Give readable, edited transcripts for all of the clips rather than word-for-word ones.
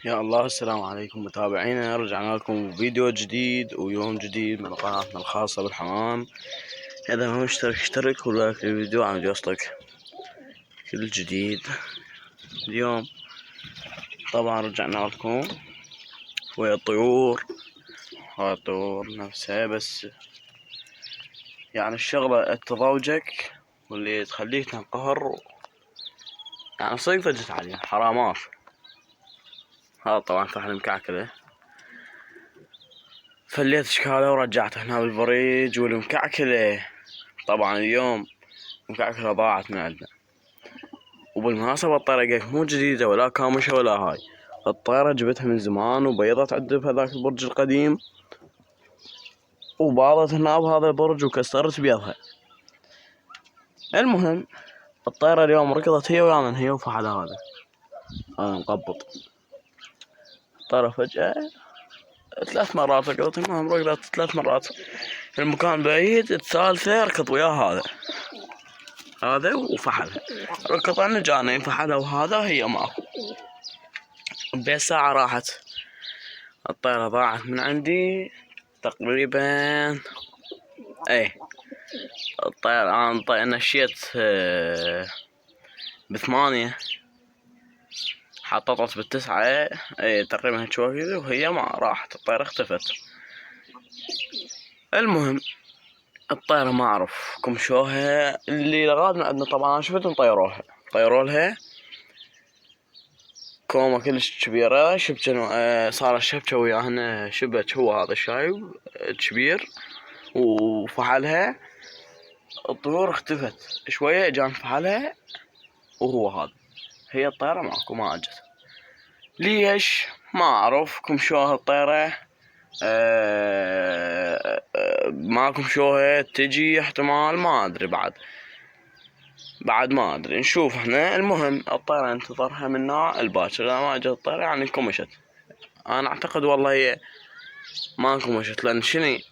يا الله، السلام عليكم متابعينا، رجعنا لكم فيديو جديد ويوم جديد من قناتنا الخاصة بالحمام. إذا ما مشترك اشترك ولايك الفيديو عم يوصلك كل جديد. اليوم طبعا رجعنا لكم ويا الطيور. هاي الطيور نفسها، بس يعني الشغلة تضوجك واللي تخليك تنقهر، يعني صيفة جت عليها حرامات. هذا طبعا فحل مكعكلة، فليت اشكاله ورجعته هنا بالبريج والمكعكلة. طبعا اليوم المكعكلة ضاعت من عندنا، وبالمناسبة الطيرة مو جديدة ولا كامشة ولا هاي. الطيرة جبتها من زمان وبيضت عندي بهذاك البرج القديم، وباضت هنا بهذا البرج وكسرت بيضها. المهم الطيرة اليوم ركضت هي ويا من هي وفحل هذا مقبط. الطيرة فجأة 3 مرات ركضت، المهم ركضت 3 مرات المكان بعيد، الثالثة ركض وياه هذا وفحلها. ركض عن جانين فحلها وهذا هي ماكو. بساعة راحت الطيرة، ضاعت من عندي تقريبا. الطيرة انا نشيت ب8، حططت ب9. تقريبا هيك وهي ما راحت، الطيرة اختفت. المهم الطيرة ما اعرف كمشوها اللي لغاد من عندنا. طبعا انا شفتهم طيرولها كومة كلش كبيرة، صار الشبكة وياهن شبك، هو هذا الشايب كبير وفحلها. الطيور اختفت شوية، اجان فحلها وهو هذا. هي الطيرة ماكو، ما اجت. ليش ما اعرف كمشوها الطيرة. ما كمشوها تجي احتمال، ما ادري بعد ما ادري، نشوف احنا. المهم الطيرة انتظرها منا الباكر، اذا ما اجت الطيرة يعني كمشت. انا اعتقد والله هي ما كمشت، لان شني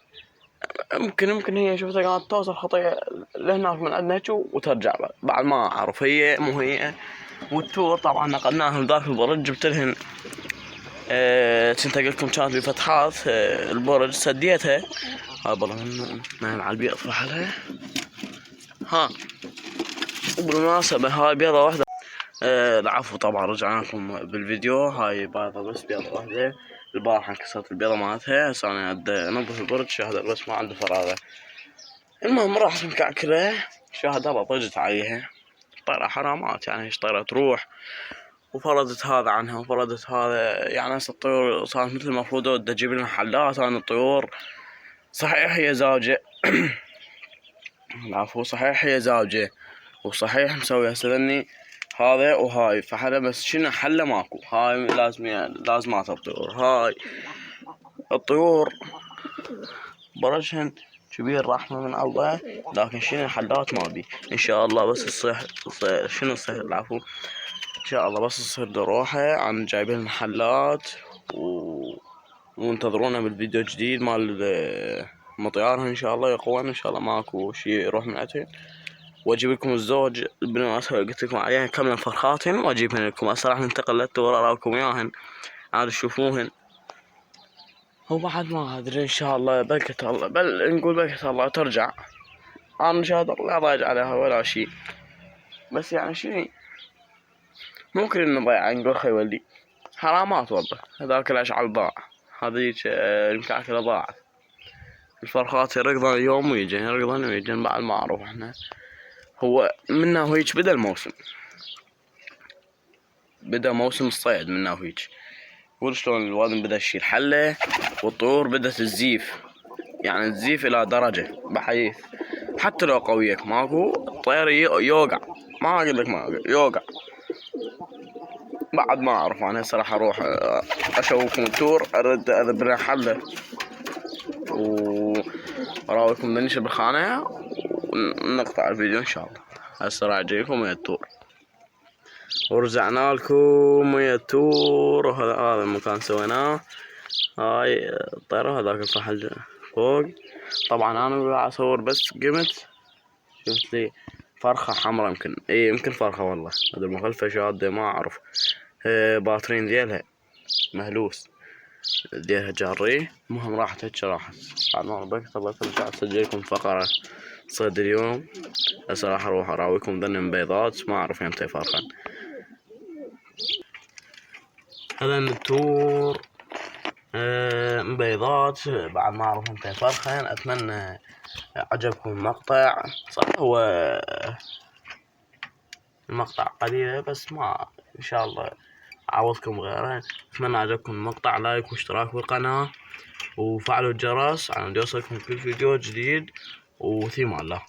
يمكن هي شفتها كانت توصل خطية لهناك من عندنا وترجع بعد ما اعرف هي مو هي. والتور طبعا نقلناهم ذاك البرج، جبت لهن كنت اقول لكم كانت بفتحات البرج سديتها. هاي والله نايم على البيض فحلها. ها وبالمناسبة هاي بيضة واحدة. العفو، طبعا رجعنا لكم بالفيديو. هاي بيضة، بس بيضة واحدة. البارحة انكسرت البيضة مالتها، هسه انا انظف البرج، شاهد بس ما عنده فراغة. المهم راحت مكعكلة، شاهد هذا طجت عليها. طيرة حرامات، يعني ايش طيرة تروح وفردت هذا عنها وفردت هذا. يعني هسه الطيور صارت مثل المفروض بدي اجيب لنا حلات. انا الطيور صحيح هي زوجة العفو، صحيح هي زوجة وصحيح مسوي هسه ذني هذا وهاي فحلا، بس شنو حله ماكو. هاي لازمات الطيور. هاي الطيور برشهن كبير رحمة من الله، لكن شنو الحلات ما بي. ان شاء الله بس تصير العفو، ان شاء الله بس تصير دروحة عن جايبين المحلات وانتظرونا بالفيديو الجديد مال مطيارها. ان شاء الله يقوان، ان شاء الله ماكو شي يروح من عتين. واجيب لكم الزوج بالمناسبة قلت لكم عليهن كاملة فرخاتهن، واجيبهن لكم. هسه راح ننتقل للتور اراكم اياهن عاد تشوفوهن. هو بعد ما ادري، ان شاء الله بركة الله، بل نقول بركة الله ترجع. انا ان شاء الله لا ضايج عليها ولا شي، بس يعني شني ممكن انه ضيع. نقول خي ولدي حرامات والله. هذاك الاشعل ضاع، هذيك المكعكلة ضاعت. الفرخات يركضن اليوم ويجن بعد ما اعرف احنا. هو منا وهيج بدا الموسم، بدا موسم الصيد منا وهيج. قول شلون الوادم بدا يشيل حله والطيور بدت تزيف، يعني تزيف الى درجة بحيث حتى لو قويك ماكو الطير يوقع. ما اقول لك ما يوقع. بعد ما اعرف انا هسه راح اروح اشوفكم التور، ارد اذبح لنا حله وراويكم بنشر بالخانة ونقطع الفيديو ان شاء الله. هسه راح اجيكم ويا التور، ورجعنا لكم ويا التور. وهذا المكان سويناه. هاي الطيرة، هذاك الفحل فوق. طبعا انا قاعد اصور بس قمت شفت لي فرخة حمراء، يمكن فرخة والله، هذا المخلفة شادة ما اعرف. باطرين ذيلها مهلوس، ذيلها جاريه. المهم راحت بعد ما ربيت الله ترجع تسجل لكم فقرة صيد اليوم. هسه راح اروح اراويكم ذن بيضات، ما اعرف يمتى فرخن. هذا النتور بيضات بعد ما اعرف يمتى فرخن. اتمنى عجبكم المقطع. صح هو المقطع قليلة بس ما ان شاء الله اعوضكم غيره. اتمنى عجبكم المقطع، لايك واشتراك بالقناة وفعلوا الجرس على يوصلكم كل فيديو جديد، وفي امان الله.